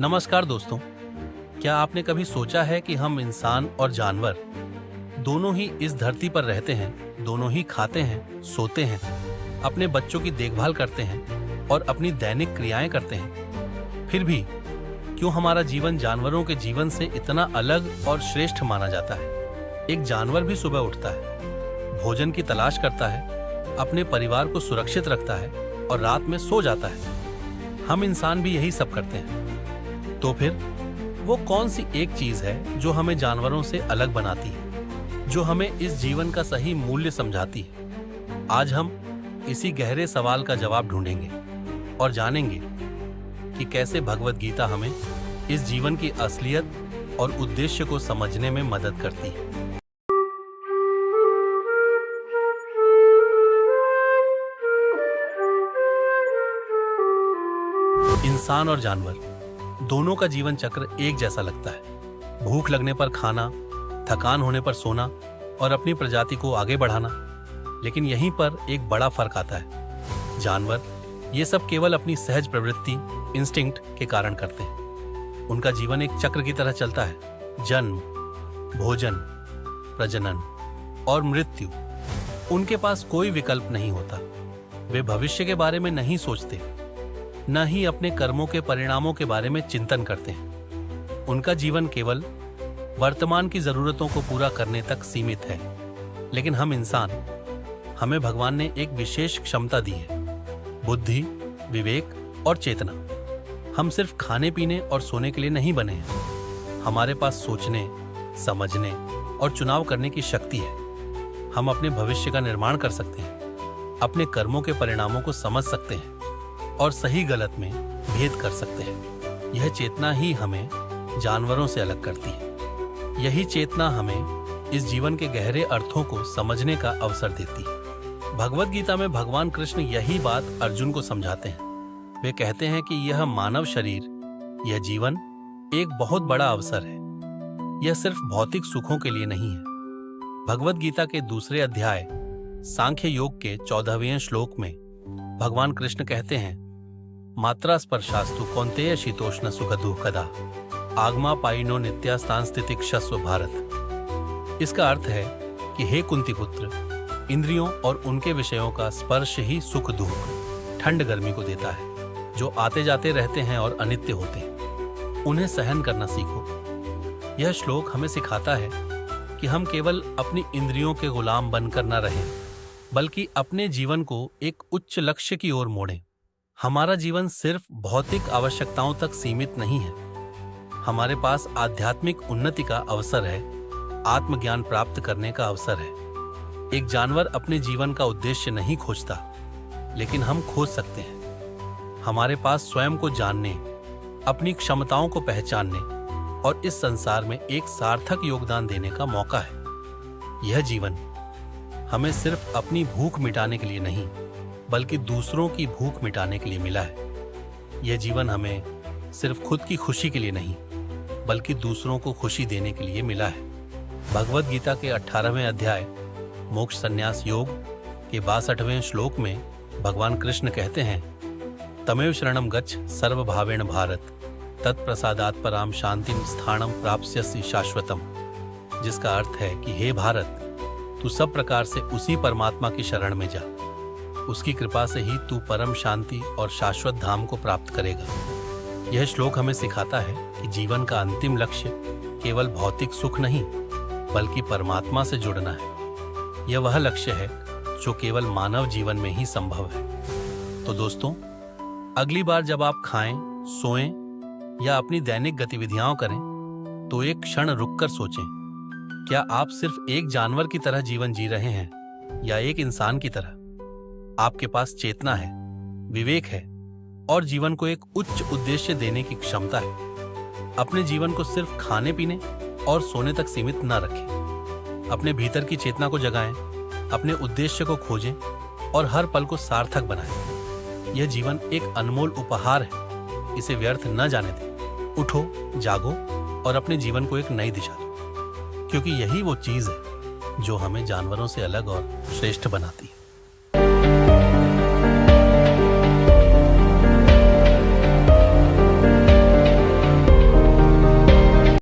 नमस्कार दोस्तों। क्या आपने कभी सोचा है कि हम इंसान और जानवर दोनों ही इस धरती पर रहते हैं, दोनों ही खाते हैं, सोते हैं, अपने बच्चों की देखभाल करते हैं और अपनी दैनिक क्रियाएं करते हैं। फिर भी क्यों हमारा जीवन जानवरों के जीवन से इतना अलग और श्रेष्ठ माना जाता है? एक जानवर भी सुबह उठता है, भोजन की तलाश करता है, अपने परिवार को सुरक्षित रखता है और रात में सो जाता है। हम इंसान भी यही सब करते हैं। तो फिर वो कौन सी एक चीज है जो हमें जानवरों से अलग बनाती है, जो हमें इस जीवन का सही मूल्य समझाती है? आज हम इसी गहरे सवाल का जवाब ढूंढेंगे और जानेंगे कि कैसे भगवद गीता हमें इस जीवन की असलियत और उद्देश्य को समझने में मदद करती है। इंसान और जानवर दोनों का जीवन चक्र एक जैसा लगता है। भूख लगने पर खाना, थकान होने पर सोना और अपनी प्रजाति को आगे बढ़ाना। लेकिन यहीं पर एक बड़ा फर्क आता है। जानवर ये सब केवल अपनी सहज प्रवृत्ति, इंस्टिंक्ट के कारण करते हैं। उनका जीवन एक चक्र की तरह चलता है। जन्म, भोजन, प्रजनन और मृत्यु। उनके पास कोई विकल्प नहीं होता। वे भविष्य के बारे में नहीं सोचते, न ही अपने कर्मों के परिणामों के बारे में चिंतन करते हैं। उनका जीवन केवल वर्तमान की जरूरतों को पूरा करने तक सीमित है। लेकिन हम इंसान, हमें भगवान ने एक विशेष क्षमता दी है, बुद्धि, विवेक और चेतना। हम सिर्फ खाने पीने और सोने के लिए नहीं बने हैं। हमारे पास सोचने, समझने और चुनाव करने की शक्ति है। हम अपने भविष्य का निर्माण कर सकते हैं, अपने कर्मों के परिणामों को समझ सकते हैं और सही गलत में भेद कर सकते हैं। यह चेतना ही हमें जानवरों से अलग करती है। यही चेतना हमें इस जीवन के गहरे अर्थों को समझने का अवसर देती है। भगवद गीता में भगवान कृष्ण यही बात अर्जुन को समझाते हैं। वे कहते हैं कि यह मानव शरीर, यह जीवन एक बहुत बड़ा अवसर है। यह सिर्फ भौतिक सुखों के लिए नहीं है। भगवद गीता के दूसरे अध्याय सांख्य योग के 14वें श्लोक में भगवान कृष्ण कहते हैं, मात्रा स्पर्शास्तु कौन्तेय शीतोष्ण सुख दुःखदा आगमा पाइनो नित्यास्तान स्थितिक्षस्व भारत। इसका अर्थ है कि हे कुंती पुत्र, इंद्रियों और उनके विषयों का स्पर्श ही सुख दुख, ठंड गर्मी को देता है, जो आते जाते रहते हैं और अनित्य होते हैं। उन्हें सहन करना सीखो। यह श्लोक हमें सिखाता है कि हम केवल अपनी इंद्रियों के गुलाम बनकर न रहें, बल्कि अपने जीवन को एक उच्च लक्ष्य की ओर मोड़ें। हमारा जीवन सिर्फ भौतिक आवश्यकताओं तक सीमित नहीं है। हमारे पास आध्यात्मिक उन्नति का अवसर है, आत्मज्ञान प्राप्त करने का अवसर है। एक जानवर अपने जीवन का उद्देश्य नहीं खोजता, लेकिन हम खोज सकते हैं। हमारे पास स्वयं को जानने, अपनी क्षमताओं को पहचानने और इस संसार में एक सार्थक योगदान देने का मौका है। यह जीवन हमें सिर्फ अपनी भूख मिटाने के लिए नहीं, बल्कि दूसरों की भूख मिटाने के लिए मिला है। यह जीवन हमें सिर्फ खुद की खुशी के लिए नहीं, बल्कि दूसरों को खुशी देने के लिए मिला है। भगवद गीता के 18वें अध्याय मोक्ष संन्यास योग के 62वें श्लोक में भगवान कृष्ण कहते हैं, तमेव शरणम गच्छ सर्वभावेन भारत तत्प्रसादात् पराम शांतिम स्थानम प्राप्स्यसि शाश्वतम। जिसका अर्थ है कि हे भारत, तू सब प्रकार से उसी परमात्मा की शरण में जा। उसकी कृपा से ही तू परम शांति और शाश्वत धाम को प्राप्त करेगा। यह श्लोक हमें सिखाता है कि जीवन का अंतिम लक्ष्य केवल भौतिक सुख नहीं, बल्कि परमात्मा से जुड़ना है। यह वह लक्ष्य है जो केवल मानव जीवन में ही संभव है। तो दोस्तों, अगली बार जब आप खाएं, सोएं या अपनी दैनिक गतिविधियां करें, तो एक क्षण रुककर सोचें, क्या आप सिर्फ एक जानवर की तरह जीवन जी रहे हैं या एक इंसान की तरह? आपके पास चेतना है, विवेक है और जीवन को एक उच्च उद्देश्य देने की क्षमता है। अपने जीवन को सिर्फ खाने पीने और सोने तक सीमित न रखें। अपने भीतर की चेतना को जगाएं, अपने उद्देश्य को खोजें और हर पल को सार्थक बनाएं। यह जीवन एक अनमोल उपहार है, इसे व्यर्थ न जाने दें। उठो, जागो और अपने जीवन को एक नई दिशा दो, क्योंकि यही वो चीज है जो हमें जानवरों से अलग और श्रेष्ठ बनाती है।